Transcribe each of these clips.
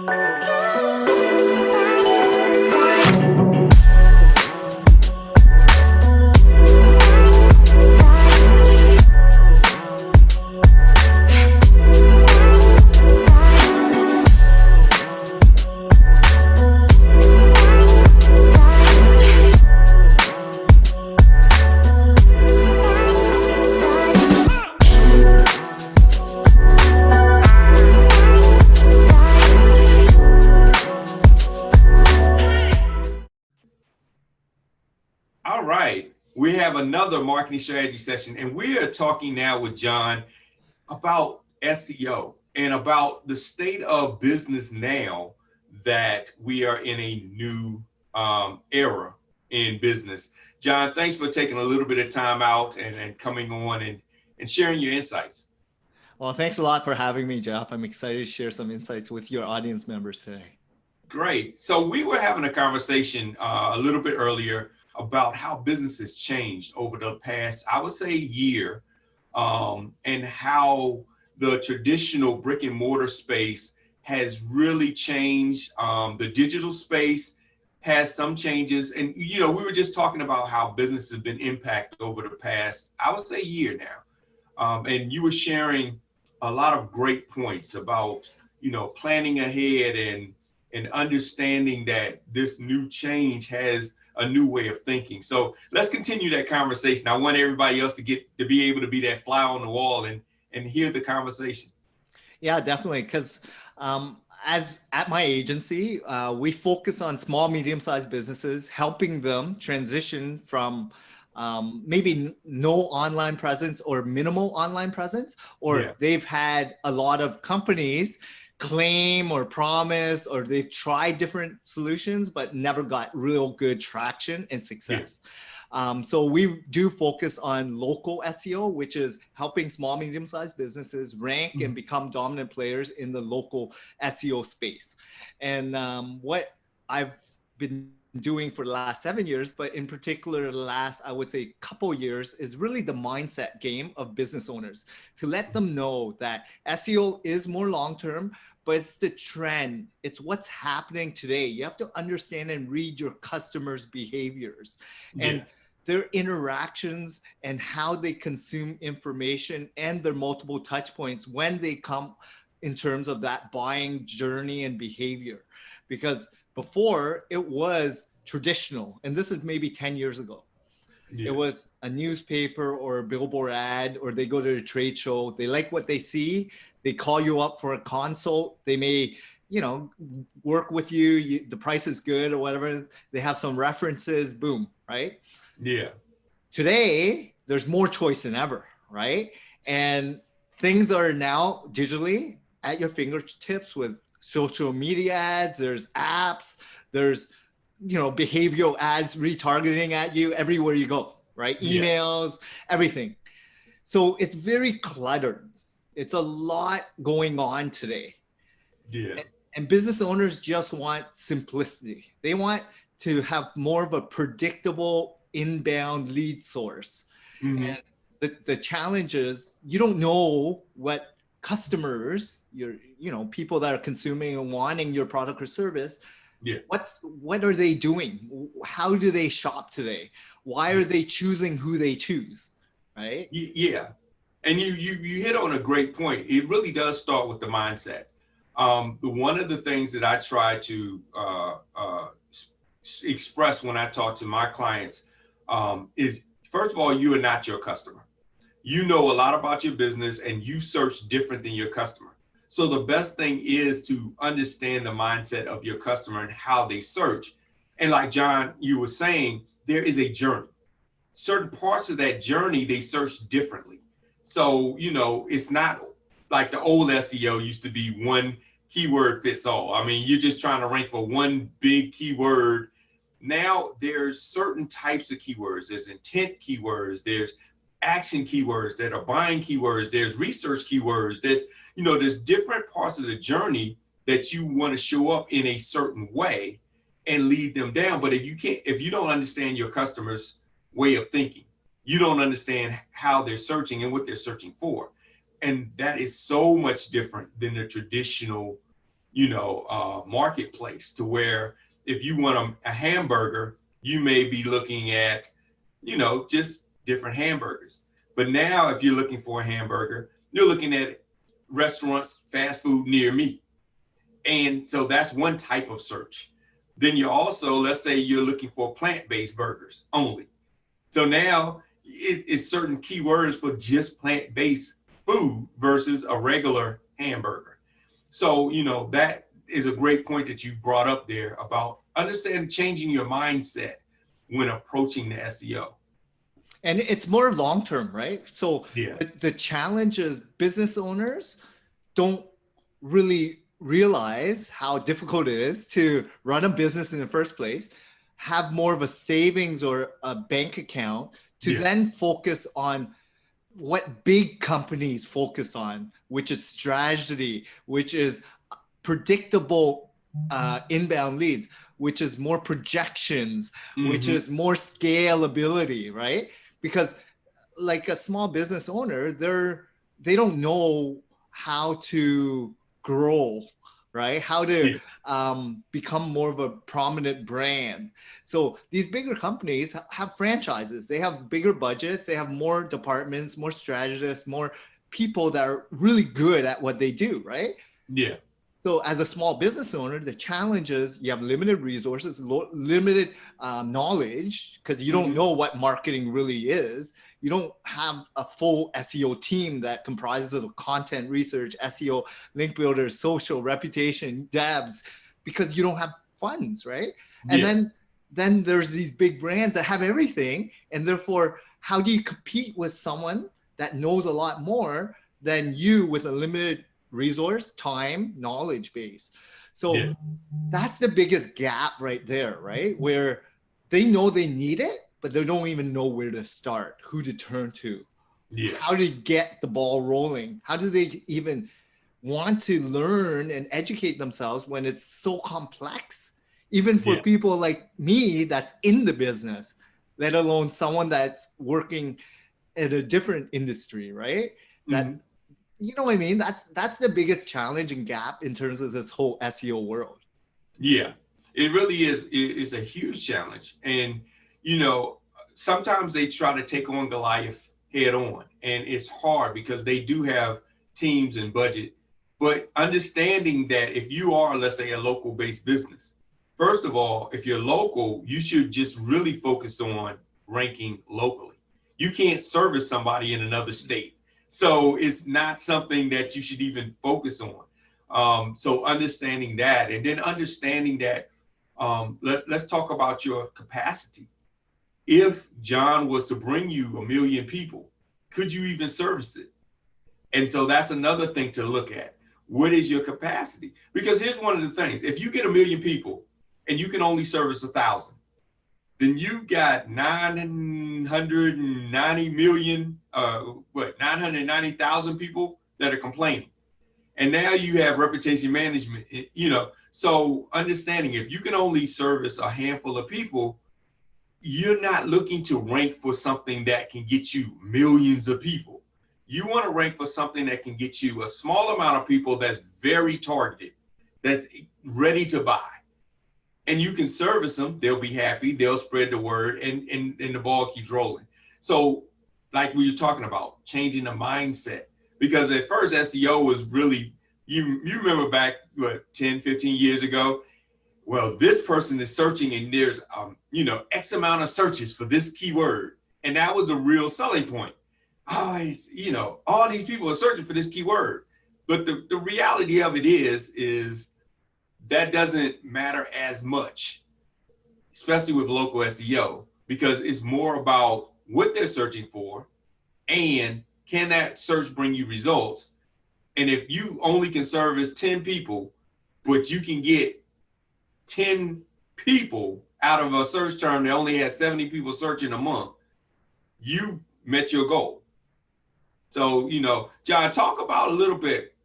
All right, we have another marketing strategy session, and we are talking now with John about SEO and about the state of business now that we are in a new era in business. John, thanks for taking a little bit of time out and coming on and sharing your insights. Well, thanks a lot for having me, Jeff. I'm excited to share some insights with your audience members today. Great. So we were having a conversation a little bit earlier about how business has changed over the past, I would say, year, and how the traditional brick and mortar space has really changed. The digital space has some changes. And, we were just talking about how business has been impacted over the past, I would say, year now. And you were sharing a lot of great points about, planning ahead and understanding that this new change has a new way of thinking. So let's continue that conversation. I want everybody else to be able to be that fly on the wall and hear the conversation. Yeah, definitely. Because as at my agency, we focus on small, medium-sized businesses, helping them transition from maybe no online presence or minimal online presence, or they've had a lot of companies claim or promise, or they've tried different solutions, but never got real good traction and success. So we do focus on local SEO, which is helping small, medium-sized businesses rank and become dominant players in the local SEO space. And what I've been doing for the last 7 years, but in particular the last, I would say, couple years, is really the mindset game of business owners, to let them know that SEO is more long-term, but it's the trend. It's what's happening today. You have to understand and read your customers' behaviors and their interactions and how they consume information and their multiple touch points when they come in terms of that buying journey and behavior. Because before, it was traditional, and this is maybe 10 years ago. It was a newspaper or a billboard ad, or they go to a trade show. They like what they see. They call you up for a consult. They may, work with you. The price is good or whatever. They have some references, boom, right? Yeah. Today, there's more choice than ever, right? And things are now digitally at your fingertips with social media ads, there's apps, there's, behavioral ads retargeting at you everywhere you go, right? Emails, everything. So it's very cluttered. It's a lot going on today. Yeah. And business owners just want simplicity. They want to have more of a predictable inbound lead source. And the challenge is you don't know what customers, people that are consuming and wanting your product or service, what are they doing? How do they shop today? Why are they choosing who they choose, right? Yeah. And you hit on a great point. It really does start with the mindset. One of the things that I try to express when I talk to my clients is, first of all, you are not your customer. You know a lot about your business and you search different than your customer. So the best thing is to understand the mindset of your customer and how they search. And like John, you were saying, there is a journey. Certain parts of that journey, they search differently. So, it's not like the old SEO used to be one keyword fits all. I mean, you're just trying to rank for one big keyword. Now there's certain types of keywords. There's intent keywords. There's action keywords that are buying keywords. There's research keywords. There's different parts of the journey that you want to show up in a certain way and lead them down. But if you don't understand your customers' way of thinking, you don't understand how they're searching and what they're searching for. And that is so much different than the traditional, marketplace, to where if you want a hamburger, you may be looking at, just different hamburgers. But now if you're looking for a hamburger, you're looking at restaurants, fast food near me. And so that's one type of search. Then you're also, let's say you're looking for plant-based burgers only. So now it's certain keywords for just plant-based food versus a regular hamburger. So, that is a great point that you brought up there about understanding, changing your mindset when approaching the SEO. And it's more long-term, right? So Yeah. the challenge is business owners don't really realize how difficult it is to run a business in the first place, have more of a savings or a bank account to then focus on what big companies focus on, which is strategy, which is predictable inbound leads, which is more projections, which is more scalability, right? Because like a small business owner, they don't know how to grow, right? How to become more of a prominent brand. So these bigger companies have franchises. They have bigger budgets. They have more departments, more strategists, more people that are really good at what they do, right? Yeah. So as a small business owner, the challenge is you have limited resources, limited knowledge, because you don't know what marketing really is. You don't have a full SEO team that comprises of content research, SEO, link builders, social, reputation, devs, because you don't have funds, right? And then there's these big brands that have everything. And therefore, how do you compete with someone that knows a lot more than you with a limited resource, time, knowledge base? So that's the biggest gap right there, right? Where they know they need it, but they don't even know where to start, who to turn to, how to get the ball rolling. How do they even want to learn and educate themselves when it's so complex, even for people like me that's in the business, let alone someone that's working in a different industry, right? That you know what I mean? That's the biggest challenge and gap in terms of this whole SEO world. Yeah, it really is. It's a huge challenge. And, sometimes they try to take on Goliath head on, and it's hard because they do have teams and budget. But understanding that if you are, let's say, a local based business, first of all, if you're local, you should just really focus on ranking locally. You can't service somebody in another state. So it's not something that you should even focus on. So understanding that, and then understanding that, let's talk about your capacity. If John was to bring you 1 million people, could you even service it? And so that's another thing to look at. What is your capacity? Because here's one of the things: if you get 1 million people and you can only service 1,000, then you got 990 million, 990,000 people that are complaining. And now you have reputation management, so understanding if you can only service a handful of people, you're not looking to rank for something that can get you millions of people. You want to rank for something that can get you a small amount of people that's very targeted, that's ready to buy. And you can service them, they'll be happy, they'll spread the word, and the ball keeps rolling. So like we were talking about, changing the mindset. Because at first SEO was really, you remember back, 10, 15 years ago? Well, this person is searching and there's, X amount of searches for this keyword. And that was the real selling point. All these people are searching for this keyword. But the reality of it is that doesn't matter as much, especially with local SEO, because it's more about what they're searching for and can that search bring you results. And if you only can service 10 people, but you can get 10 people out of a search term that only has 70 people searching a month, you've met your goal. So, John, talk about a little bit,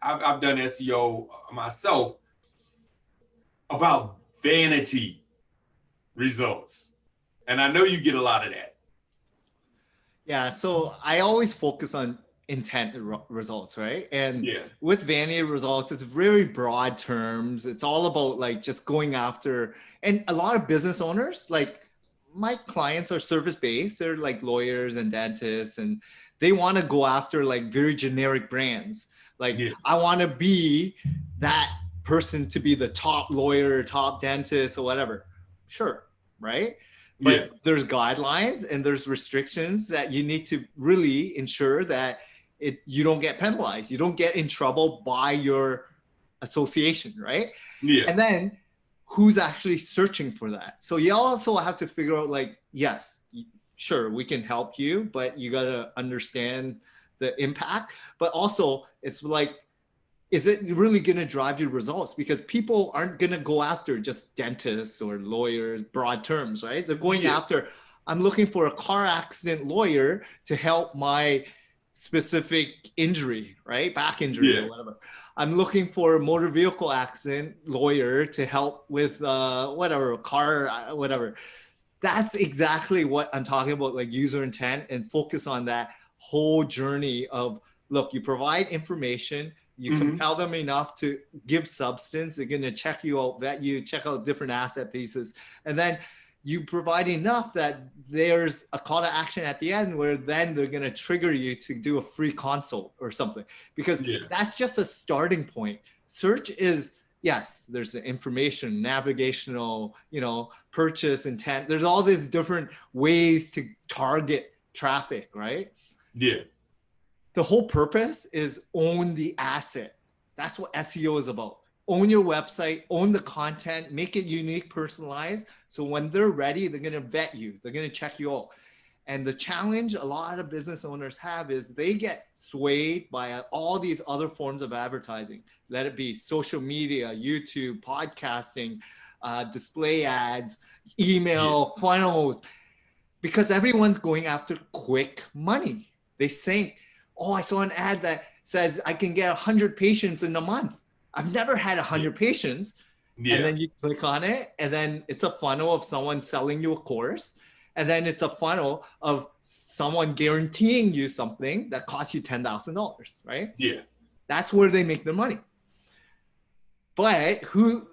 I've done SEO myself, about vanity results. And I know you get a lot of that. Yeah, so I always focus on intent results, right? And Yeah. with vanity results, it's very broad terms. It's all about like just going after, and a lot of business owners, like my clients are service based. They're like lawyers and dentists, and they want to go after like very generic brands. Like Yeah. I want to be that person to be the top lawyer, top dentist, or whatever. Sure, right? Yeah. But there's guidelines and there's restrictions that you need to really ensure that you don't get penalized, you don't get in trouble by your association, right? Yeah. And then who's actually searching for that? So you also have to figure out like, yes, sure, we can help you, but you got to understand the impact. But also it's like, is it really going to drive your results? Because people aren't going to go after just dentists or lawyers, broad terms, right? They're going Yeah. after, I'm looking for a car accident lawyer to help my specific injury, right? Back injury or whatever. I'm looking for a motor vehicle accident lawyer to help with whatever, car, whatever. That's exactly what I'm talking about, like user intent, and focus on that whole journey of, look, you provide information, you compel them enough to give substance. They're going to check you out, vet you, check out different asset pieces. And then you provide enough that there's a call to action at the end where then they're going to trigger you to do a free consult or something, because that's just a starting point. Search is, yes, there's the information, navigational, purchase intent. There's all these different ways to target traffic, right? Yeah. The whole purpose is own the asset. That's what SEO is about. Own your website, own the content, make it unique, personalized. So when they're ready, they're going to vet you. They're going to check you out. And the challenge a lot of business owners have is they get swayed by all these other forms of advertising. Let it be social media, YouTube, podcasting, display ads, email, funnels, because everyone's going after quick money. They think, oh, I saw an ad that says I can get 100 patients in a month. I've never had 100 patients. And then you click on it, and then it's a funnel of someone selling you a course. And then it's a funnel of someone guaranteeing you something that costs you $10,000, right? Yeah. That's where they make their money. But who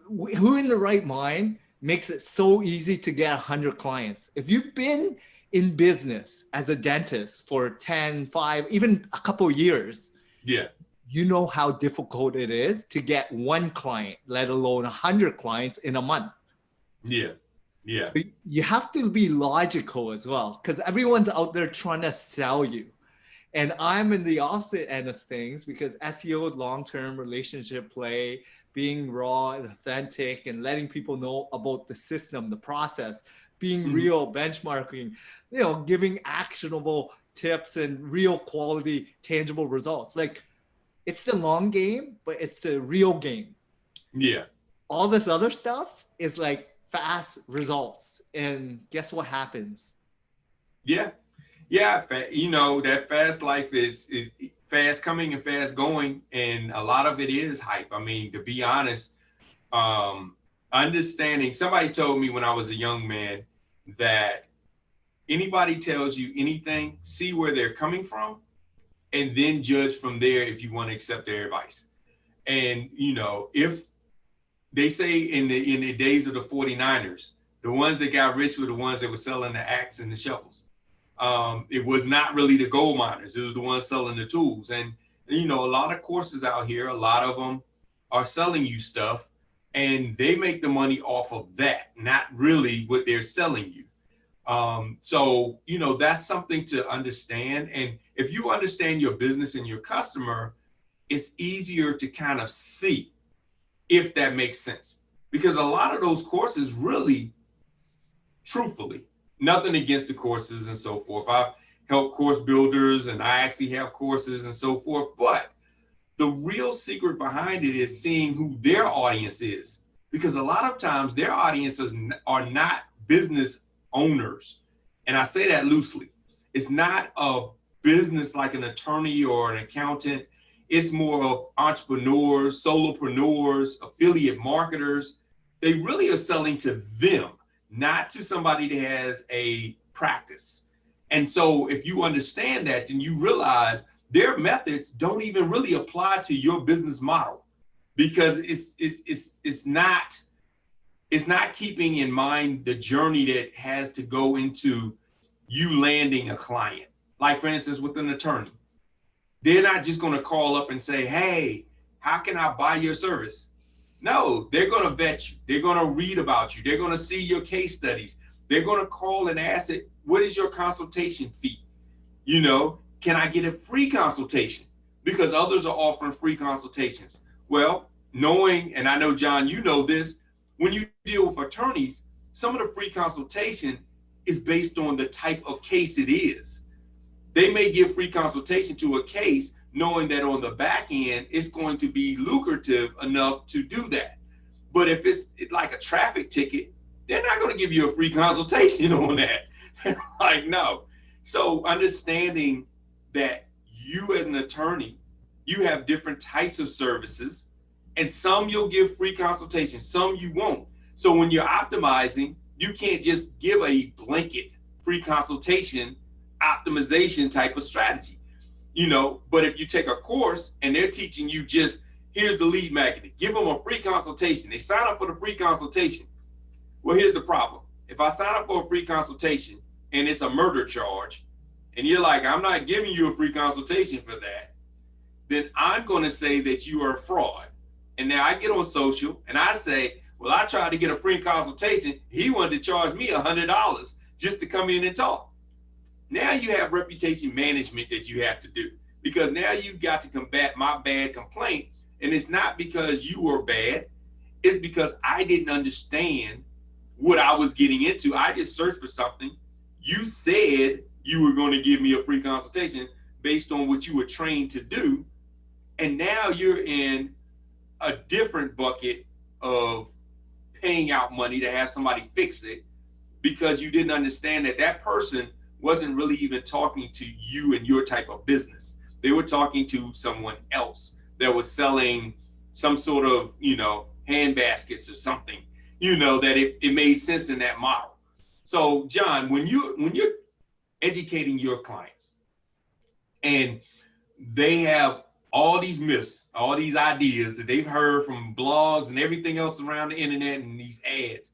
in the right mind makes it so easy to get 100 clients? If you've been in business as a dentist for 10, 5, even a couple of years, you know how difficult it is to get one client, let alone 100 clients in a month. Yeah. So you have to be logical as well, because everyone's out there trying to sell you. And I'm in the opposite end of things, because SEO, long-term relationship play, being raw and authentic, and letting people know about the system, the process, being real, benchmarking, giving actionable tips and real quality, tangible results. Like, it's the long game, but it's the real game. Yeah. All this other stuff is like fast results. And guess what happens? Yeah. That fast life is fast coming and fast going. And a lot of it is hype. I mean, to be honest, understanding, somebody told me when I was a young man that anybody tells you anything, see where they're coming from, and then judge from there if you want to accept their advice. And, if they say in the days of the 49ers, the ones that got rich were the ones that were selling the axe and the shovels. It was not really the gold miners. It was the ones selling the tools. And, a lot of courses out here, a lot of them are selling you stuff, and they make the money off of that, not really what they're selling you. So, that's something to understand. And if you understand your business and your customer, it's easier to kind of see if that makes sense. Because a lot of those courses really, truthfully, nothing against the courses and so forth. I've helped course builders, and I actually have courses and so forth. But the real secret behind it is seeing who their audience is. Because a lot of times their audiences are not business owners. And I say that loosely. It's not a business like an attorney or an accountant. It's more of entrepreneurs, solopreneurs, affiliate marketers. They really are selling to them, not to somebody that has a practice. And so if you understand that, then you realize their methods don't even really apply to your business model, because it's not keeping in mind the journey that has to go into you landing a client. Like, for instance, with an attorney, they're not just going to call up and say, hey, how can I buy your service? No, they're going to vet you. They're going to read about you. They're going to see your case studies. They're going to call and ask it, what is your consultation fee? You know, can I get a free consultation? Because others are offering free consultations. Well, knowing, and I know, John, you know this, when you deal with attorneys, some of the free consultation is based on the type of case it is. They may give free consultation to a case knowing that on the back end, it's going to be lucrative enough to do that. But if it's like a traffic ticket, they're not going to give you a free consultation on that. Like, no. So understanding that you as an attorney, you have different types of services, and some you'll give free consultation, some you won't. So when you're optimizing, you can't just give a blanket free consultation optimization type of strategy, you know. But if you take a course and they're teaching you just, here's the lead magnet, give them a free consultation. They sign up for the free consultation. Well, here's the problem. If I sign up for a free consultation and it's a murder charge, and you're like, I'm not giving you a free consultation for that, then I'm going to say that you are a fraud. And now I get on social and I say, well, I tried to get a free consultation. He wanted to charge me $100 just to come in and talk. Now you have reputation management that you have to do, because now you've got to combat my bad complaint. And it's not because you were bad. It's because I didn't understand what I was getting into. I just searched for something. You said you were going to give me a free consultation based on what you were trained to do. And now you're in a different bucket of paying out money to have somebody fix it, because you didn't understand that that person wasn't really even talking to you and your type of business. They were talking to someone else that was selling some sort of, you know, hand baskets or something, you know, that it made sense in that model. So John, when you're educating your clients and they have all these myths, all these ideas that they've heard from blogs and everything else around the internet and these ads,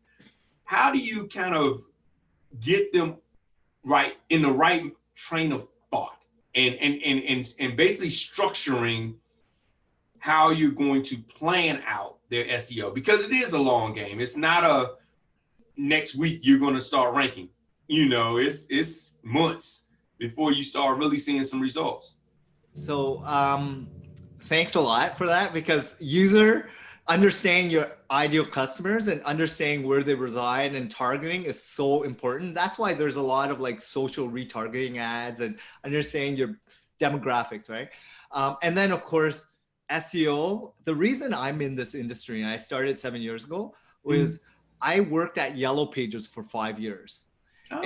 how do you kind of get them right in the right train of thought and basically structuring how you're going to plan out their SEO? Because it is a long game. It's not a next week you're going to start ranking. You know, it's months before you start really seeing some results. So thanks a lot for that, because understanding your ideal customers and understanding where they reside and targeting is so important. That's why there's a lot of like social retargeting ads and understanding your demographics, right? And then of course, SEO. The reason I'm in this industry, and I started 7 years ago, was I worked at Yellow Pages for 5 years. Oh.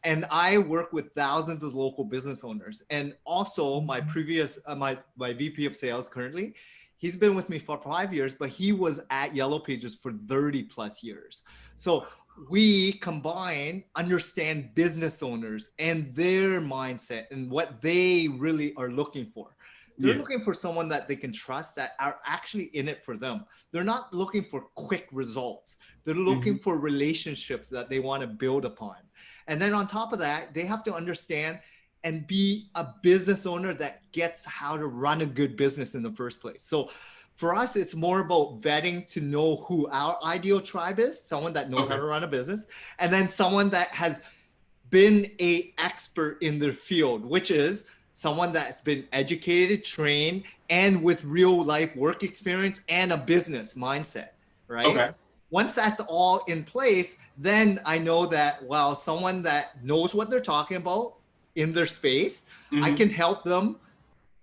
And I work with thousands of local business owners. And also my previous, my VP of sales currently, he's been with me for 5 years, but he was at Yellow Pages for 30 plus years. So we understand business owners and their mindset and what they really are looking for. They're looking for someone that they can trust, that are actually in it for them. They're not looking for quick results. They're looking for relationships that they want to build upon. And then on top of that, they have to understand and be a business owner that gets how to run a good business in the first place. So for us, it's more about vetting to know who our ideal tribe is, someone that knows how to run a business, and then someone that has been an expert in their field, which is someone that's been educated, trained, and with real life work experience and a business mindset, right? Okay. Once that's all in place, then I know that, well, someone that knows what they're talking about in their space, I can help them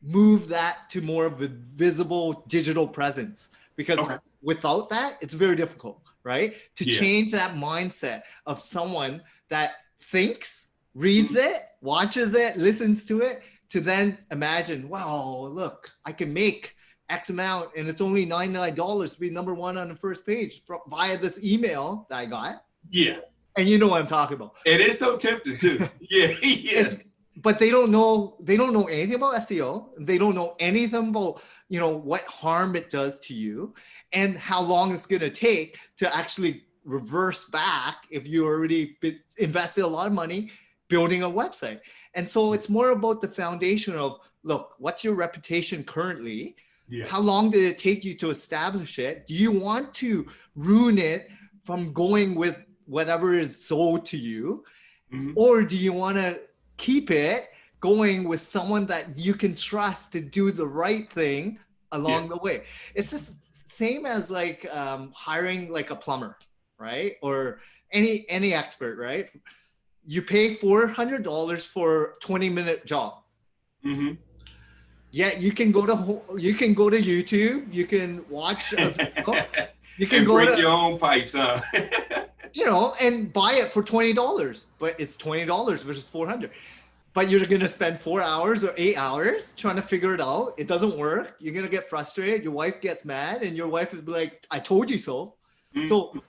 move that to more of a visible digital presence. Because without that, it's very difficult, right? To change that mindset of someone that thinks, reads it, watches it, listens to it, to then imagine, wow, look, I can make X amount and it's only $99 to be number one on the first page via this email that I got. Yeah. And you know what I'm talking about. It is so tempting too. Yeah. Yes. but they don't know anything about SEO. They don't know anything about, what harm it does to you and how long it's going to take to actually reverse back if you already invested a lot of money building a website. And so it's more about the foundation of, look, what's your reputation currently? Yeah. How long did it take you to establish it? Do you want to ruin it from going with whatever is sold to you? Mm-hmm. Or do you want to keep it going with someone that you can trust to do the right thing along the way? It's the same as like hiring like a plumber, right? Or any expert, right? You pay $400 for a 20-minute job. Mm-hmm. Yeah, you can go to YouTube, you can watch a video, you can and go break to your own pipes, huh? and buy it for $20, but it's $20 versus 400. But you're gonna spend 4 hours or 8 hours trying to figure it out. It doesn't work. You're gonna get frustrated. Your wife gets mad, and your wife is like, "I told you so." Mm-hmm. So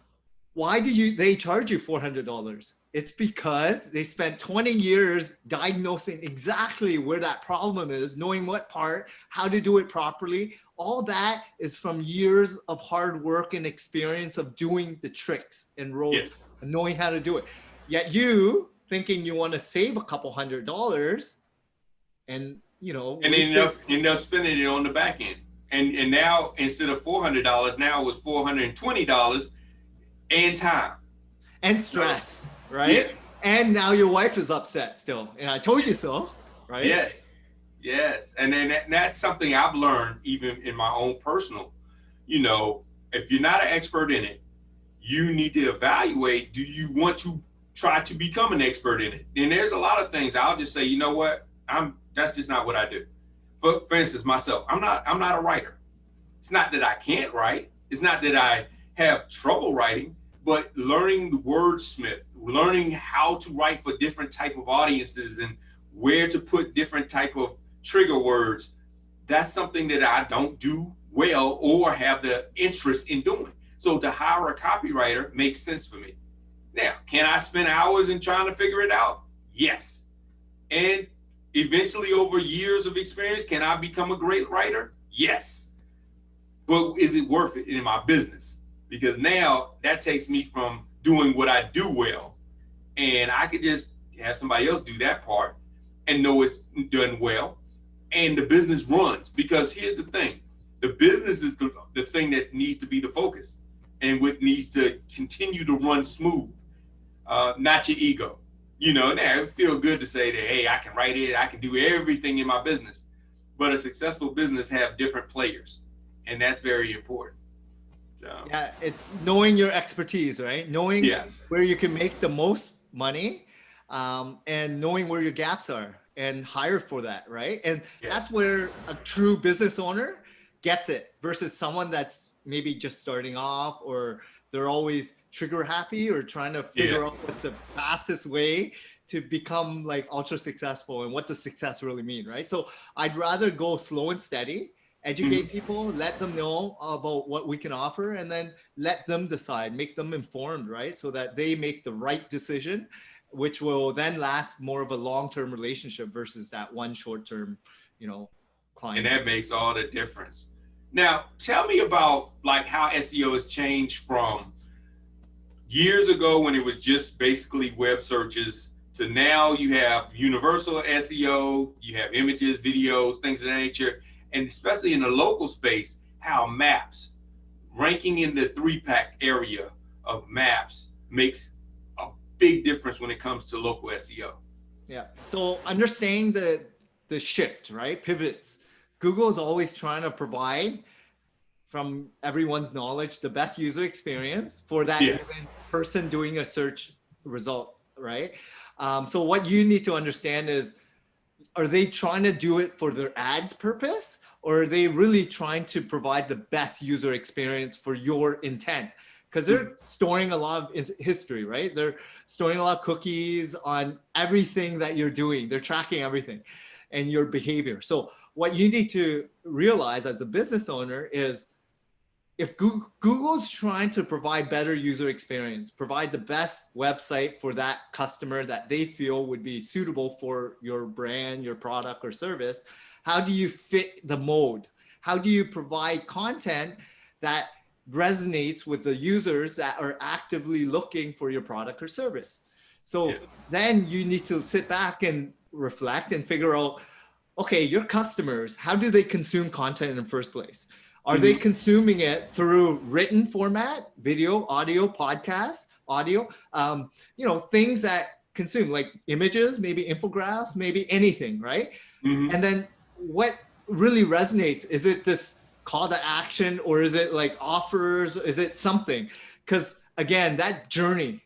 why they charge you $400? It's because they spent 20 years diagnosing exactly where that problem is, knowing what part, how to do it properly. All that is from years of hard work and experience of doing the tricks and roads and knowing how to do it. Yet you thinking you want to save a couple $100 and and end up spending it on the back end. And now instead of $400, now it was $420 and time. And stress, right? Yeah. And now your wife is upset still. And I told you so, right? Yes. And then that's something I've learned even in my own personal, if you're not an expert in it, you need to evaluate, do you want to try to become an expert in it? And there's a lot of things I'll just say, you know what, that's just not what I do. For instance, myself, I'm not a writer. It's not that I can't write. It's not that I have trouble writing, but learning the wordsmith, learning how to write for different type of audiences and where to put different type of trigger words, that's something that I don't do well or have the interest in doing. So to hire a copywriter makes sense for me. Now, can I spend hours in trying to figure it out? Yes. And eventually over years of experience, can I become a great writer? Yes. But is it worth it in my business? Because now that takes me from doing what I do well, and I could just have somebody else do that part and know it's done well, and the business runs. Because here's the thing, the business is the thing that needs to be the focus and what needs to continue to run smooth, not your ego. Now it feels good to say that, hey, I can write it, I can do everything in my business, but a successful business have different players, and that's very important. So. Yeah, it's knowing your expertise, right? Knowing where you can make the most money, and knowing where your gaps are and hire for that, right? And that's where a true business owner gets it versus someone that's maybe just starting off, or they're always trigger happy or trying to figure out what's the fastest way to become like ultra successful and what does success really mean, right? So I'd rather go slow and steady, educate people, let them know about what we can offer, and then let them decide, make them informed, right? So that they make the right decision, which will then last more of a long-term relationship versus that one short-term, client. And that makes all the difference. Now, tell me about like how SEO has changed from years ago when it was just basically web searches to now you have universal SEO, you have images, videos, things of that nature. And especially in the local space, how maps, ranking in the 3-pack area of maps makes a big difference when it comes to local SEO. Yeah. So understanding the shift, right? Pivots. Google is always trying to provide, from everyone's knowledge, the best user experience for that given person doing a search result, right? So what you need to understand is, are they trying to do it for their ads purpose, or are they really trying to provide the best user experience for your intent? Because they're storing a lot of history, right? They're storing a lot of cookies on everything that you're doing. They're tracking everything and your behavior. So what you need to realize as a business owner is, if Google's trying to provide better user experience, provide the best website for that customer that they feel would be suitable for your brand, your product or service, how do you fit the mode? How do you provide content that resonates with the users that are actively looking for your product or service? So then you need to sit back and reflect and figure out, okay, your customers, how do they consume content in the first place? Are they consuming it through written format, video, audio, podcast, audio, things that consume like images, maybe infographics, maybe anything, right? And then what really resonates? Is it this call to action, or is it like offers? Is it something? Because again, that journey,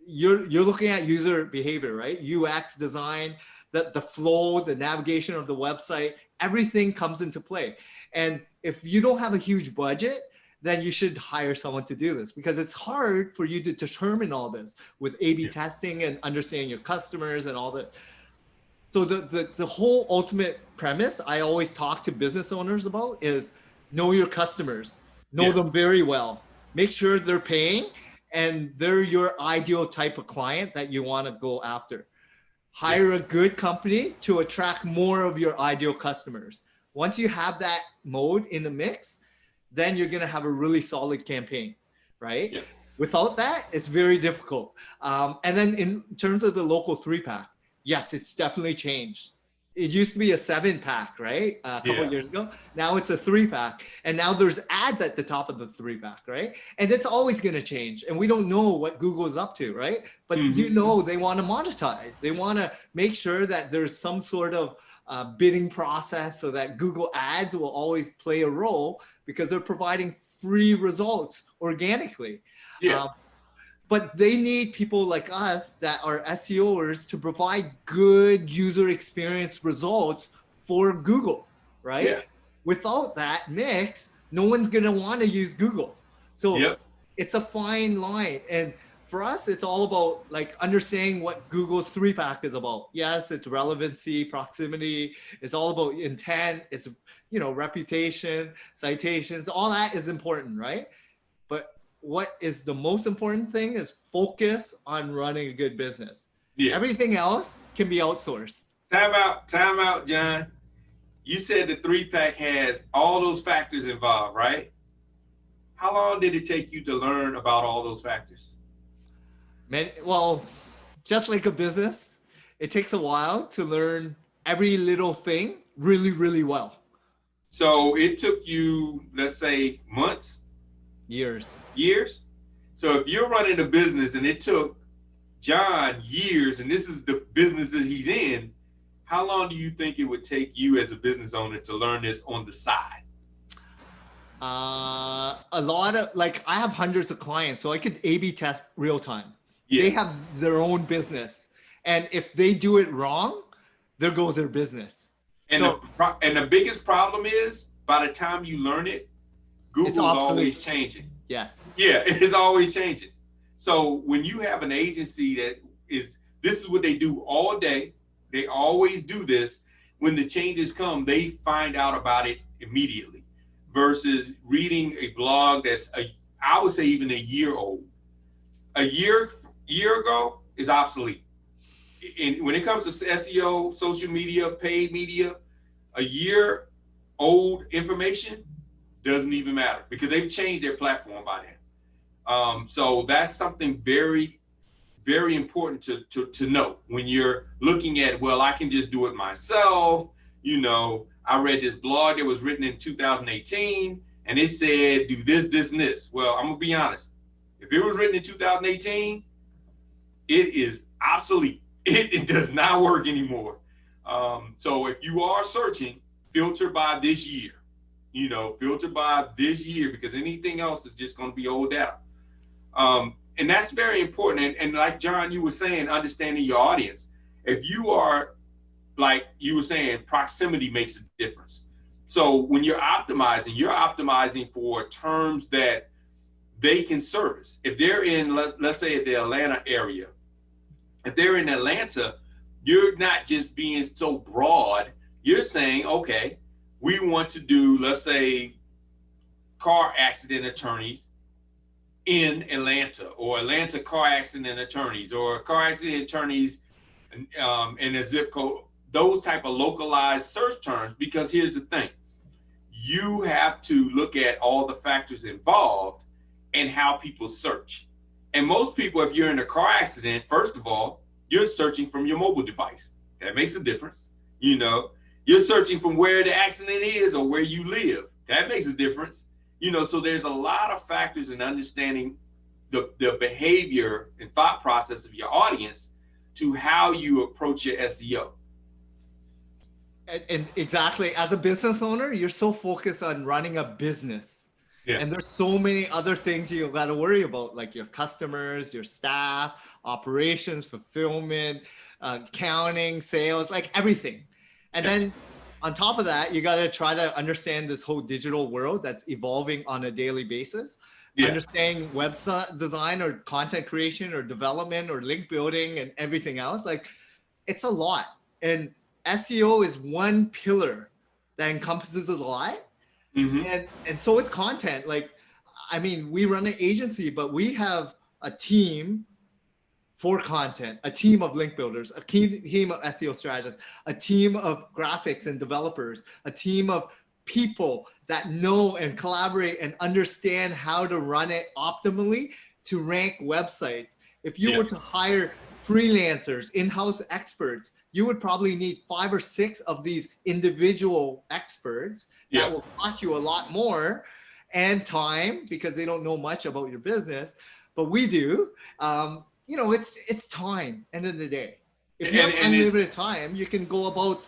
you're looking at user behavior, right? UX design, the flow, the navigation of the website, everything comes into play. And if you don't have a huge budget, then you should hire someone to do this, because it's hard for you to determine all this with A/B testing and understanding your customers and all that. So the whole ultimate premise I always talk to business owners about is know your customers, know them very well, make sure they're paying and they're your ideal type of client that you want to go after. Hire a good company to attract more of your ideal customers. Once you have that mode in the mix, then you're going to have a really solid campaign, right? Yeah. Without that, it's very difficult. And then in terms of the local 3-pack, yes, it's definitely changed. It used to be a 7-pack, right? A couple of years ago. Now it's a 3-pack. And now there's ads at the top of the 3-pack, right? And it's always going to change. And we don't know what Google's up to, right? But they want to monetize. They want to make sure that there's some sort of bidding process so that Google ads will always play a role, because they're providing free results organically. But they need people like us that are SEOers to provide good user experience results for Google, right? Without that mix, no one's going to want to use Google. So it's a fine line. And for us, it's all about like understanding what Google's 3-pack is about. Yes, it's relevancy, proximity. It's all about intent. It's, reputation, citations, all that is important, right? But what is the most important thing is focus on running a good business. Everything else can be outsourced. Time out, John. You said the 3-pack has all those factors involved, right? How long did it take you to learn about all those factors? Well, just like a business, it takes a while to learn every little thing really, really well. So it took you, let's say, months? Years. So if you're running a business and it took John years, and this is the business that he's in, how long do you think it would take you as a business owner to learn this on the side? A lot of, I have hundreds of clients, so I could A/B test real time. They have their own business. And if they do it wrong, there goes their business. And the biggest problem is, by the time you learn it, Google's always changing. Yes. Yeah, it's always changing. So when you have an agency this is what they do all day. They always do this. When the changes come, they find out about it immediately, versus reading a blog that's I would say even a year old. A year ago is obsolete. And when it comes to SEO, social media, paid media, a year old information doesn't even matter, because they've changed their platform by then. So that's something very, very important to know when you're looking at, well, I can just do it myself. I read this blog that was written in 2018 and it said, do this, this, and this. Well, I'm gonna be honest. If it was written in 2018, it is obsolete. It does not work anymore. So if you are searching, filter by this year. Filter by this year, because anything else is just going to be old data. And that's very important. And like John, you were saying, understanding your audience. If you are, like you were saying, proximity makes a difference. So when you're optimizing for terms that they can service. If they're in, let's say, the Atlanta area, if they're in Atlanta, you're not just being so broad. You're saying, okay, we want to do, let's say, car accident attorneys in Atlanta, or Atlanta car accident attorneys, or car accident attorneys in a zip code, those type of localized search terms. Because here's the thing, you have to look at all the factors involved and how people search. And most people, if you're in a car accident, first of all, you're searching from your mobile device. That makes a difference. You know, you're searching from where the accident is or where you live. That makes a difference. You know, so there's a lot of factors in understanding the behavior and thought process of your audience to how you approach your SEO. And exactly, as a business owner, you're so focused on running a business. Yeah. And there's so many other things you got to worry about, like your customers, your staff, operations, fulfillment, accounting, sales, like everything. And then on top of that, you got to try to understand this whole digital world that's evolving on a daily basis. Yeah. Understanding website design or content creation or development or link building and everything else. Like, it's a lot. And SEO is one pillar that encompasses a lot. Mm-hmm. And so is content. Like, I mean, we run an agency, but we have a team for content, a team of link builders, a team of SEO strategists, a team of graphics and developers, a team of people that know and collaborate and understand how to run it optimally to rank websites. If you were to hire freelancers, in-house experts, you would probably need 5 or 6 of these individual experts that will cost you a lot more and time because they don't know much about your business, but we do. You know, it's time, end of the day. If you have unlimited time, you can go about,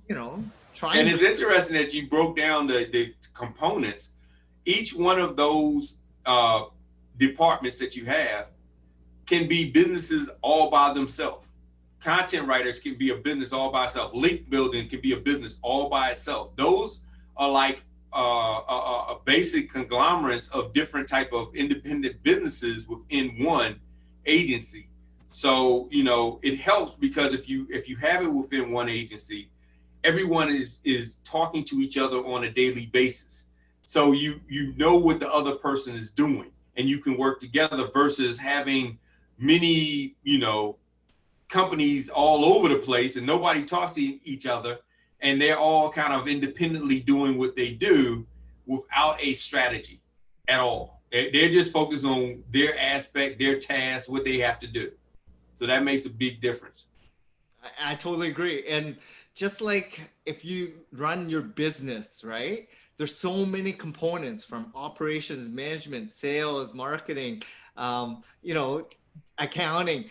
you know, trying. And it's interesting that you broke down the components. Each one of those departments that you have can be businesses all by themselves. Content writers can be a business all by itself. Link building can be a business all by itself. Those are like a basic conglomerates of different type of independent businesses within one agency. So, you know, it helps because if you have it within one agency, everyone is talking to each other on a daily basis. So you know what the other person is doing and you can work together versus having many, you know, companies all over the place and nobody talks to each other and they're all kind of independently doing what they do without a strategy at all. They're just focused on their aspect, their task, what they have to do. So that makes a big difference. I totally agree. And just like if you run your business, right? There's so many components from operations, management, sales, marketing, you know, accounting.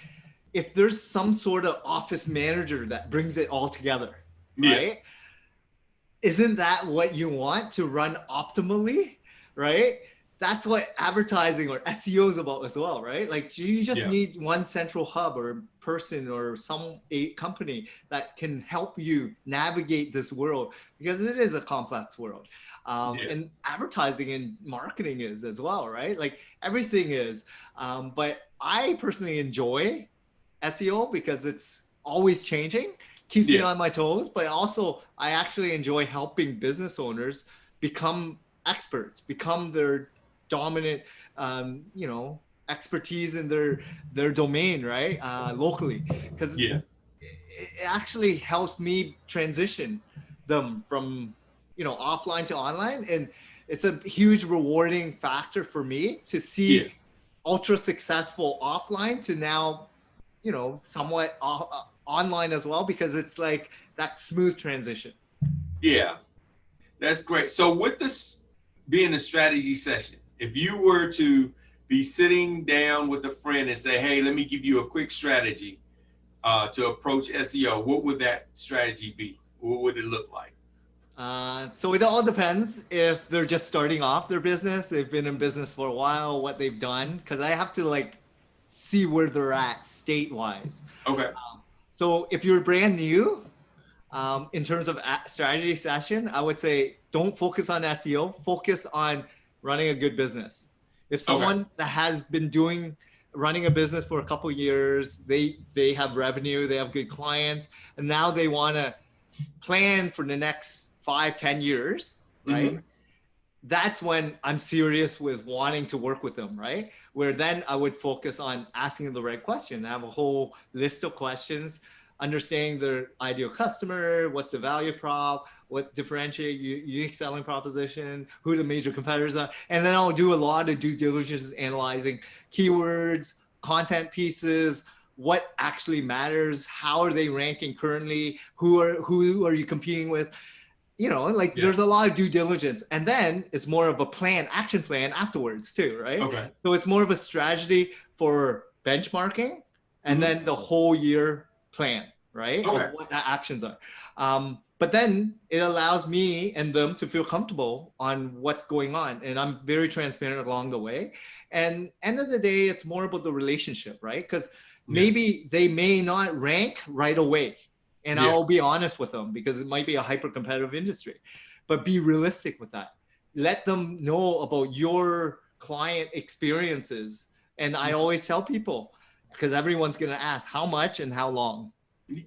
If there's some sort of office manager that brings it all together, right? Isn't that what you want to run optimally, right? That's what advertising or SEO is about as well, right? Like you just need one central hub or person or a company that can help you navigate this world because it is a complex world. And advertising and marketing is as well, right? Like everything is. But I personally enjoy SEO because it's always changing, keeps me on my toes, but also I actually enjoy helping business owners become experts, become their dominant, you know, expertise in their domain, right? Locally, because it actually helps me transition them from, you know, offline to online. And it's a huge rewarding factor for me to see ultra successful offline to now, you know, somewhat online as well, because it's like that smooth transition. Yeah, that's great. So with this being a strategy session, if you were to be sitting down with a friend and say, hey, let me give you a quick strategy to approach SEO, what would that strategy be? What would it look like? So it all depends if they're just starting off their business, they've been in business for a while, what they've done, because I have to like see where they're at state-wise. Okay. So if you're brand new, in terms of strategy session, I would say don't focus on SEO, focus on running a good business. If someone that has been running a business for a couple of years, they have revenue, they have good clients, and now they want to plan for the next 5-10 years, right? that's when I'm serious with wanting to work with them, right? Where then I would focus on asking the right question. I have a whole list of questions, understanding their ideal customer, what's the value prop, what differentiate unique selling proposition, who the major competitors are. And then I'll do a lot of due diligence analyzing keywords, content pieces, what actually matters, how are they ranking currently, who are you competing with, like Yeah. there's a lot of due diligence, and then it's more of a action plan afterwards too, right? Okay. So it's more of a strategy for benchmarking, and then the whole year plan, right, of Okay. what the actions are. But then it allows me and them to feel comfortable on what's going on, and I'm very transparent along the way. And end of the day, it's more about the relationship, right? Because maybe they may not rank right away, and I'll be honest with them because it might be a hyper competitive industry, but be realistic with that. Let them know about your client experiences. And I always tell people, because everyone's going to ask how much and how long.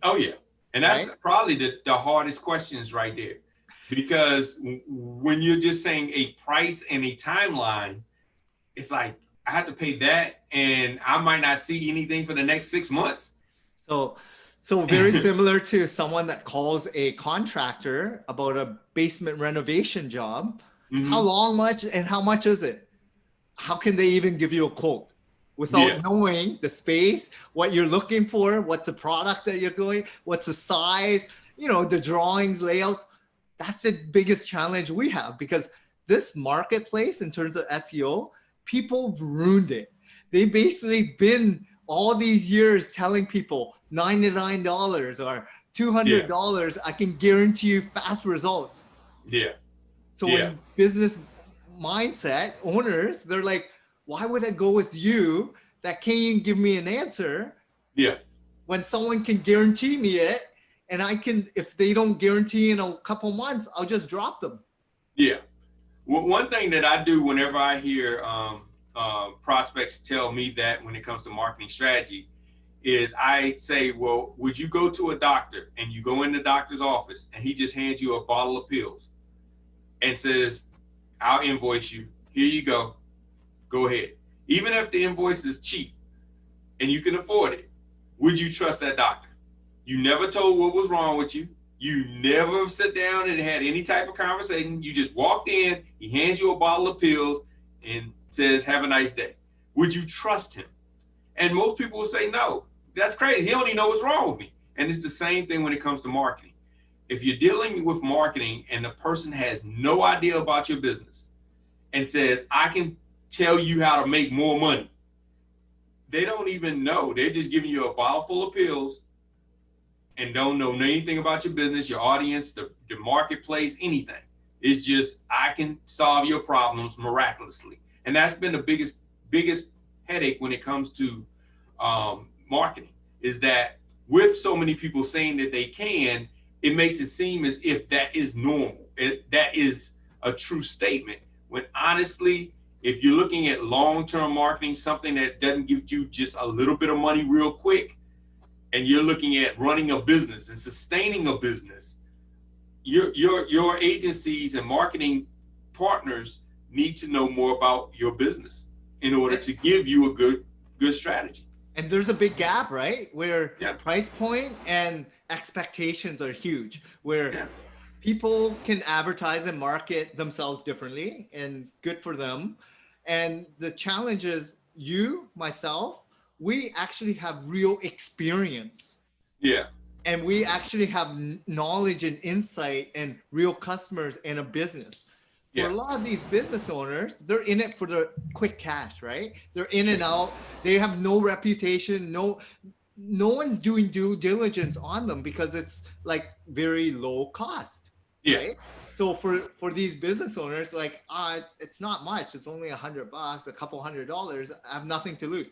Oh yeah. And that's right? probably the hardest questions right there. Because when you're just saying a price and a timeline, it's like, I have to pay that and I might not see anything for the next 6 months. So very similar to someone that calls a contractor about a basement renovation job. How long much and how much is it? How can they even give you a quote without knowing the space, what you're looking for, what's the product that you're going, what's the size, the drawings, layouts? That's the biggest challenge we have, because this marketplace in terms of SEO, people have ruined it. They've basically been all these years telling people $99 or $200, I can guarantee you fast results. Yeah. So in business mindset, owners, they're like, why would I go with you that can't even give me an answer? Yeah. When someone can guarantee me it, and I can, if they don't guarantee in a couple months, I'll just drop them. Yeah. Well, one thing that I do whenever I hear prospects tell me that when it comes to marketing strategy is I say, well, would you go to a doctor and you go in the doctor's office and he just hands you a bottle of pills and says, I'll invoice you. Here you go. Go ahead. Even if the invoice is cheap and you can afford it, would you trust that doctor? You never told what was wrong with you. You never sit down and had any type of conversation. You just walked in, he hands you a bottle of pills and says, have a nice day. Would you trust him? And most people will say, no, that's crazy. He don't even know what's wrong with me. And it's the same thing when it comes to marketing. If you're dealing with marketing and the person has no idea about your business and says, I can tell you how to make more money, they don't even know. They're just giving you a bottle full of pills and don't know anything about your business, your audience, the marketplace, anything. It's just, I can solve your problems miraculously. And that's been the biggest headache when it comes to marketing, is that with so many people saying that they can, it makes it seem as if that is normal. That is a true statement. When honestly, if you're looking at long-term marketing, something that doesn't give you just a little bit of money real quick, and you're looking at running a business and sustaining a business, your agencies and marketing partners need to know more about your business in order to give you a good strategy. And there's a big gap, right? Where price point and expectations are huge, where people can advertise and market themselves differently, and good for them. And the challenge is myself, we actually have real experience. Yeah. And we actually have knowledge and insight and real customers and a business. For a lot of these business owners, they're in it for the quick cash, right? They're in and out. They have no reputation. No one's doing due diligence on them because it's like very low cost, right? So for these business owners, like, it's not much. It's only $100, a couple $100. I have nothing to lose.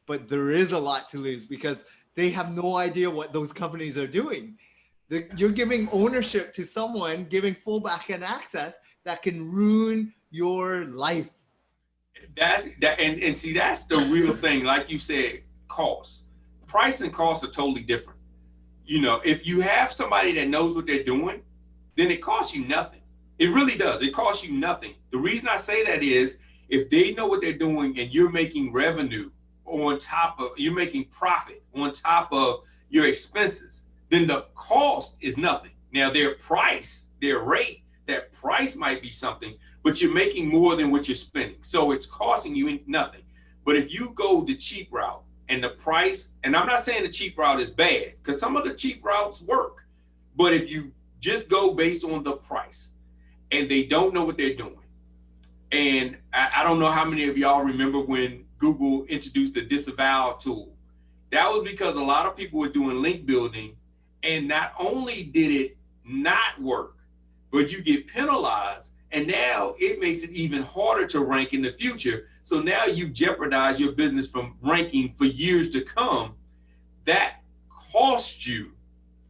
But there is a lot to lose because they have no idea what those companies are doing. You're giving ownership to someone, giving full back-end access that can ruin your life. And see, that's the real thing. Like you said, cost. Price and cost are totally different. If you have somebody that knows what they're doing, then it costs you nothing. It really does. It costs you nothing. The reason I say that is if they know what they're doing and you're making revenue on top of, you're making profit on top of your expenses, then the cost is nothing. Now their price, their rate, that price might be something, but you're making more than what you're spending. So it's costing you nothing. But if you go the cheap route and the price, and I'm not saying the cheap route is bad, because some of the cheap routes work, but if you just go based on the price and they don't know what they're doing, and I don't know how many of y'all remember when Google introduced the disavow tool. That was because a lot of people were doing link building, and not only did it not work, but you get penalized, and now it makes it even harder to rank in the future. So now you jeopardize your business from ranking for years to come. That costs you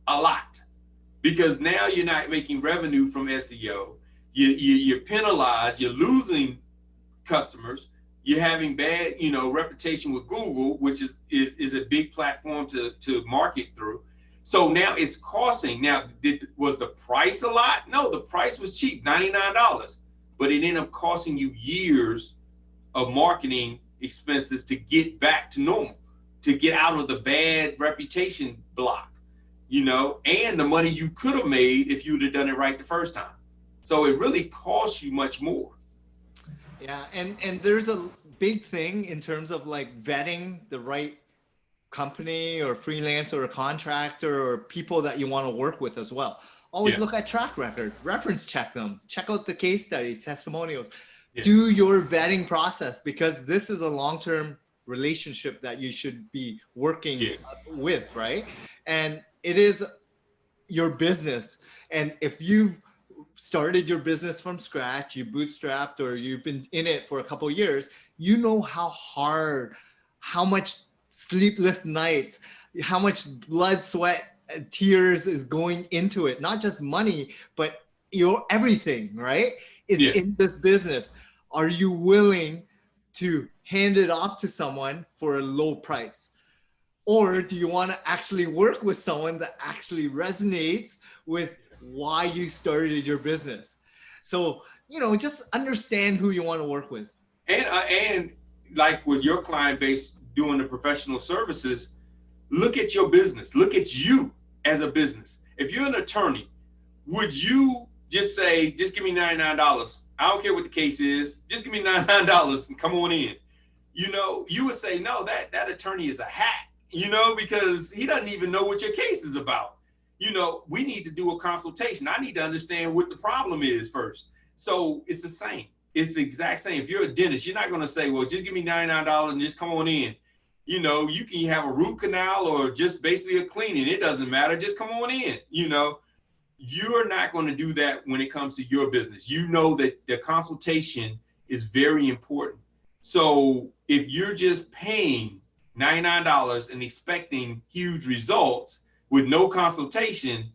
a lot because now you're not making revenue from SEO. You're penalized, you're losing customers, you're having bad, reputation with Google, which is a big platform to market through. So now it's costing. Now, was the price a lot? No, the price was cheap, $99, but it ended up costing you years of marketing expenses to get back to normal, to get out of the bad reputation block, and the money you could have made if you'd have done it right the first time. So it really costs you much more. Yeah, and there's a big thing in terms of like vetting the right company or freelancer or contractor or people that you want to work with as well. Always look at track record, reference check them, check out the case studies, testimonials, do your vetting process, because this is a long-term relationship that you should be working with, right? And it is your business. And if you've started your business from scratch, you bootstrapped, or you've been in it for a couple of years, you know how hard, how much sleepless nights, how much blood, sweat, tears is going into it. Not just money, but your everything, right? Is in this business. Are you willing to hand it off to someone for a low price? Or do you want to actually work with someone that actually resonates with why you started your business? So, just understand who you want to work with. And like with your client base doing the professional services, look at your business. Look at you as a business. If you're an attorney, would you just say, just give me $99? I don't care what the case is. Just give me $99 and come on in. You would say, no, that attorney is a hack, because he doesn't even know what your case is about. We need to do a consultation. I need to understand what the problem is first. So it's the same. It's the exact same. If you're a dentist, you're not going to say, well, just give me $99 and just come on in. You can have a root canal or just basically a cleaning. It doesn't matter. Just come on in. You're not going to do that when it comes to your business. That the consultation is very important. So if you're just paying $99 and expecting huge results with no consultation,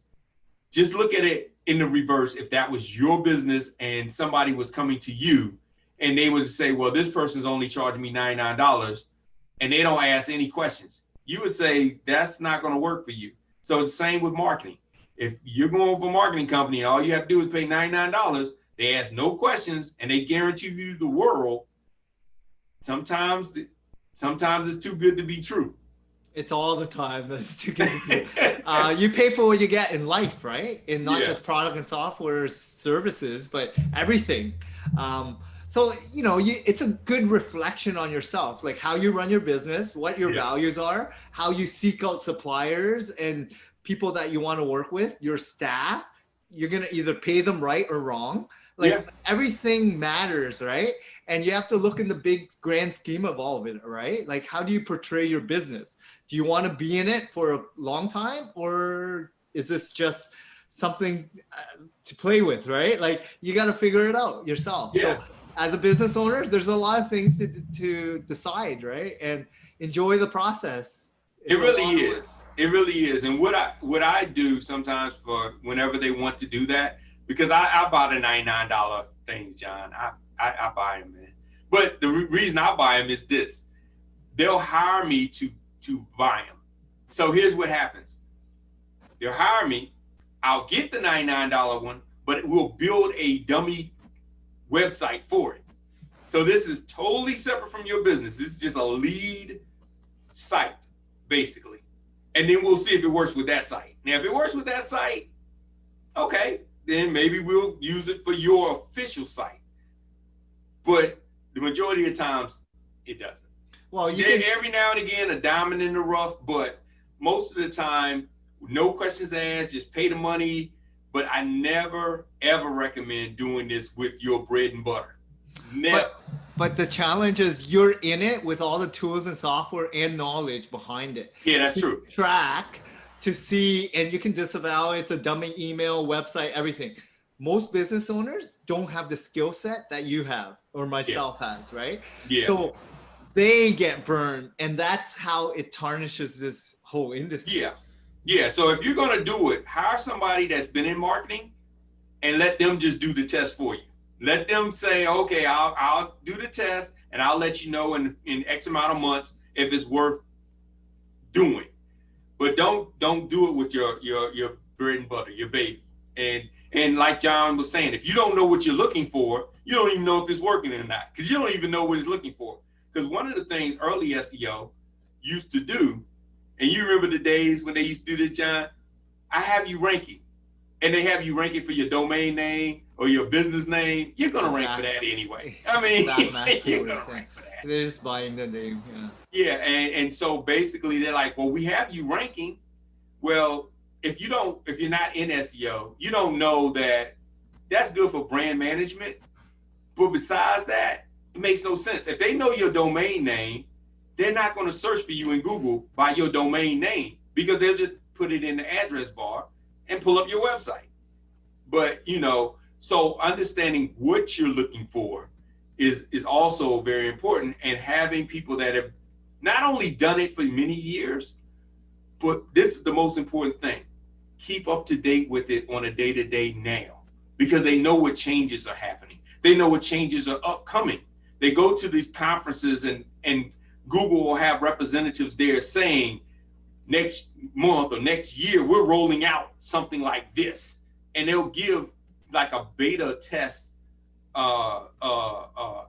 just look at it in the reverse. If that was your business and somebody was coming to you and they would say, well, this person's only charging me $99 and they don't ask any questions, you would say that's not going to work for you. So it's the same with marketing. If you're going for a marketing company, all you have to do is pay $99, they ask no questions and they guarantee you the world. Sometimes it's too good to be true. It's all the time. That's too good to be. You pay for what you get in life, right? And not just product and software services, but everything. So, it's a good reflection on yourself, like how you run your business, what your values are, how you seek out suppliers and people that you want to work with, your staff. You're going to either pay them right or wrong. Everything matters, right? And you have to look in the big grand scheme of all of it, right? Like, how do you portray your business? Do you want to be in it for a long time, or is this just something to play with, right? Like, you got to figure it out yourself. So as a business owner, there's a lot of things to decide, right? And enjoy the process. It really is. It really is. And what I do sometimes for whenever they want to do that, because I buy the $99 things, John. I buy them, man. But the reason I buy them is this. They'll hire me to buy them. So here's what happens. They'll hire me. I'll get the $99 one, but we'll build a dummy website for it. So this is totally separate from your business. This is just a lead site, basically. And then we'll see if it works with that site. Now, if it works with that site, okay, then maybe we'll use it for your official site. But the majority of times, it doesn't. Well, Every now and again, a diamond in the rough, but most of the time, no questions asked, just pay the money. But I never, ever recommend doing this with your bread and butter. Never. But the challenge is you're in it with all the tools and software and knowledge behind it. Yeah, that's true. Track to see, and you can disavow it's a dummy email, website, everything. Most business owners don't have the skill set that you have or myself has, right? Yeah. So they get burned, and that's how it tarnishes this whole industry. Yeah. Yeah. So if you're going to do it, hire somebody that's been in marketing and let them just do the test for you. Let them say, okay, I'll do the test and I'll let you know in X amount of months if it's worth doing. But don't do it with your bread and butter, your baby. And like John was saying, if you don't know what you're looking for, you don't even know if it's working or not, because you don't even know what it's looking for. Because one of the things early SEO used to do, and you remember the days when they used to do this, John, I have you ranking. And they have you ranking for your domain name or your business name. You're going to rank for that anyway. I mean, you're going to rank for that. They're just buying the name. Yeah. And so basically they're like, well, we have you ranking. Well, if you're not in SEO, you don't know that that's good for brand management. But besides that, it makes no sense. If they know your domain name, they're not going to search for you in Google by your domain name, because they'll just put it in the address bar and pull up your website. But, so understanding what you're looking for is also very important, and having people that have not only done it for many years, but this is the most important thing. Keep up to date with it on a day-to-day now, because they know what changes are happening. They know what changes are upcoming. They go to these conferences and Google will have representatives there saying, next month or next year, we're rolling out something like this. And they'll give like a beta test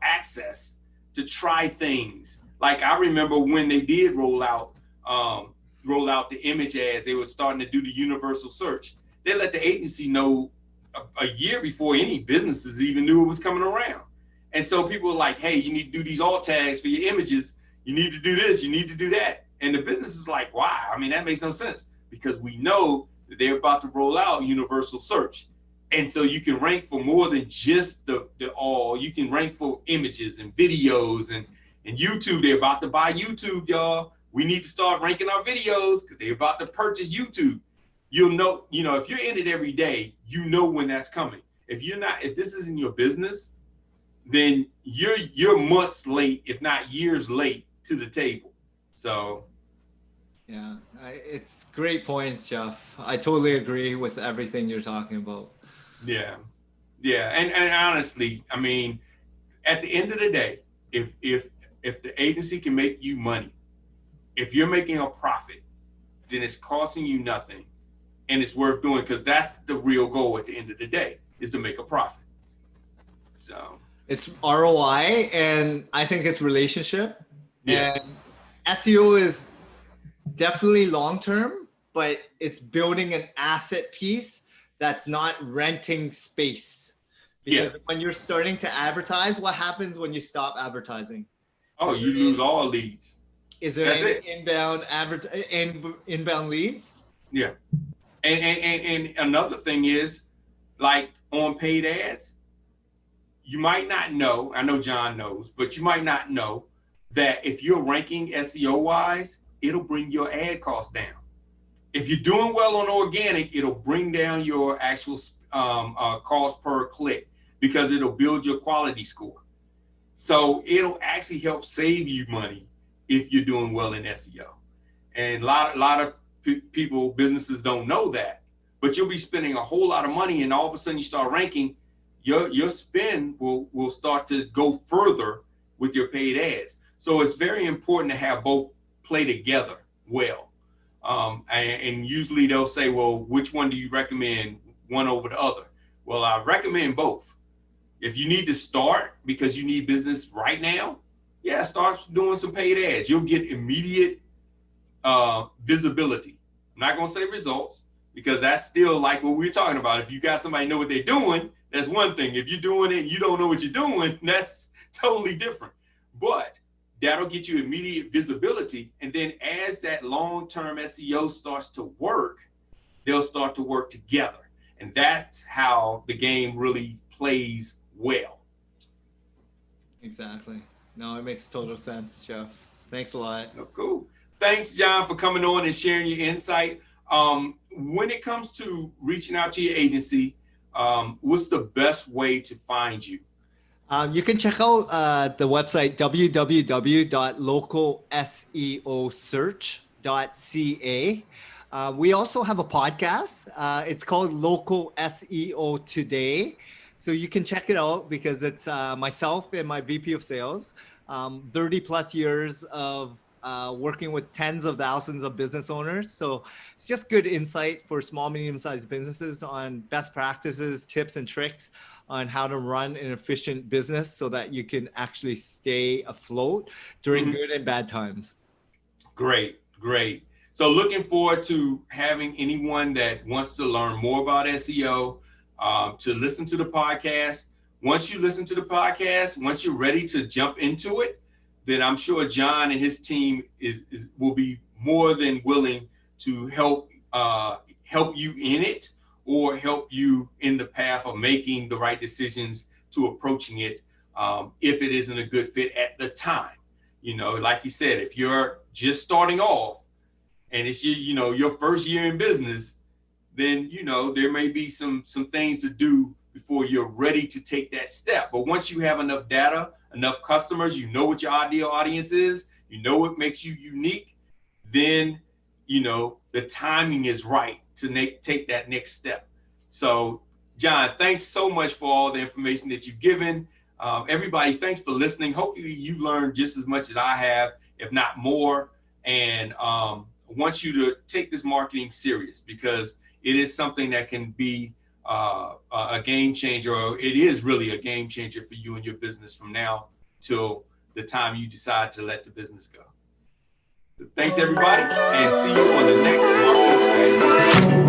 access to try things. Like I remember when they did roll out the image ads, they were starting to do the universal search. They let the agency know a year before any businesses even knew it was coming around. And so people were like, hey, you need to do these alt tags for your images. You need to do this, you need to do that. And the business is like, why? I mean, that makes no sense, because we know that they're about to roll out universal search. And so you can rank for more than just the all. You can rank for images and videos and YouTube. They're about to buy YouTube, y'all. We need to start ranking our videos because they're about to purchase YouTube. You'll know, if you're in it every day, you know when that's coming. If this isn't your business, then you're months late, if not years late, to the table. So yeah, it's great points, Jeff. I totally agree with everything you're talking about. Yeah. And honestly, I mean, at the end of the day, if the agency can make you money, if you're making a profit, then it's costing you nothing, and it's worth doing, because that's the real goal at the end of the day, is to make a profit. So it's ROI, and I think it's relationship. Yeah. And SEO is definitely long-term, but it's building an asset piece that's not renting space. Because when you're starting to advertise, what happens when you stop advertising? Oh, you lose all leads. Is there any inbound leads? Yeah. And another thing is, like on paid ads, you might not know, I know John knows, but you might not know that if you're ranking SEO wise, it'll bring your ad costs down. If you're doing well on organic, it'll bring down your actual cost per click, because it'll build your quality score. So it'll actually help save you money if you're doing well in SEO. And a lot of people, businesses don't know that, but you'll be spending a whole lot of money, and all of a sudden you start ranking, your spend will start to go further with your paid ads. So it's very important to have both play together well. And usually they'll say, well, which one do you recommend, one over the other? Well, I recommend both. If you need to start because you need business right now, yeah, start doing some paid ads. You'll get immediate visibility. I'm not going to say results because that's still like what we're talking about. If you got somebody know what they're doing, that's one thing. If you're doing it and you don't know what you're doing, that's totally different. But that'll get you immediate visibility. And then as that long-term SEO starts to work, they'll start to work together. And that's how the game really plays well. Exactly. No, it makes total sense, Jeff. Thanks a lot. Oh, cool. Thanks, John, for coming on and sharing your insight. When it comes to reaching out to your agency, what's the best way to find you? You can check out the website www.localseosearch.ca. We also have a podcast. It's called Local SEO Today. So you can check it out because it's myself and my VP of sales, 30 plus years of working with tens of thousands of business owners. So it's just good insight for small, medium-sized businesses on best practices, tips, and tricks on how to run an efficient business so that you can actually stay afloat during good and bad times. Great, great. So looking forward to having anyone that wants to learn more about SEO, to listen to the podcast. Once you listen to the podcast, once you're ready to jump into it, then I'm sure John and his team will be more than willing to help you in it or help you in the path of making the right decisions to approaching it if it isn't a good fit at the time. You know, like he said, if you're just starting off and it's your first year in business, then there may be some things to do before you're ready to take that step. But once you have enough data, enough customers, you know what your ideal audience is, you know what makes you unique, then the timing is right to take that next step. So John, thanks so much for all the information that you've given. Everybody, thanks for listening. Hopefully you've learned just as much as I have, if not more. And I want you to take this marketing serious because it is something that can be a game changer, or it is really a game changer for you and your business from now till the time you decide to let the business go. So thanks everybody, and see you on the next Marketing Strategy Session.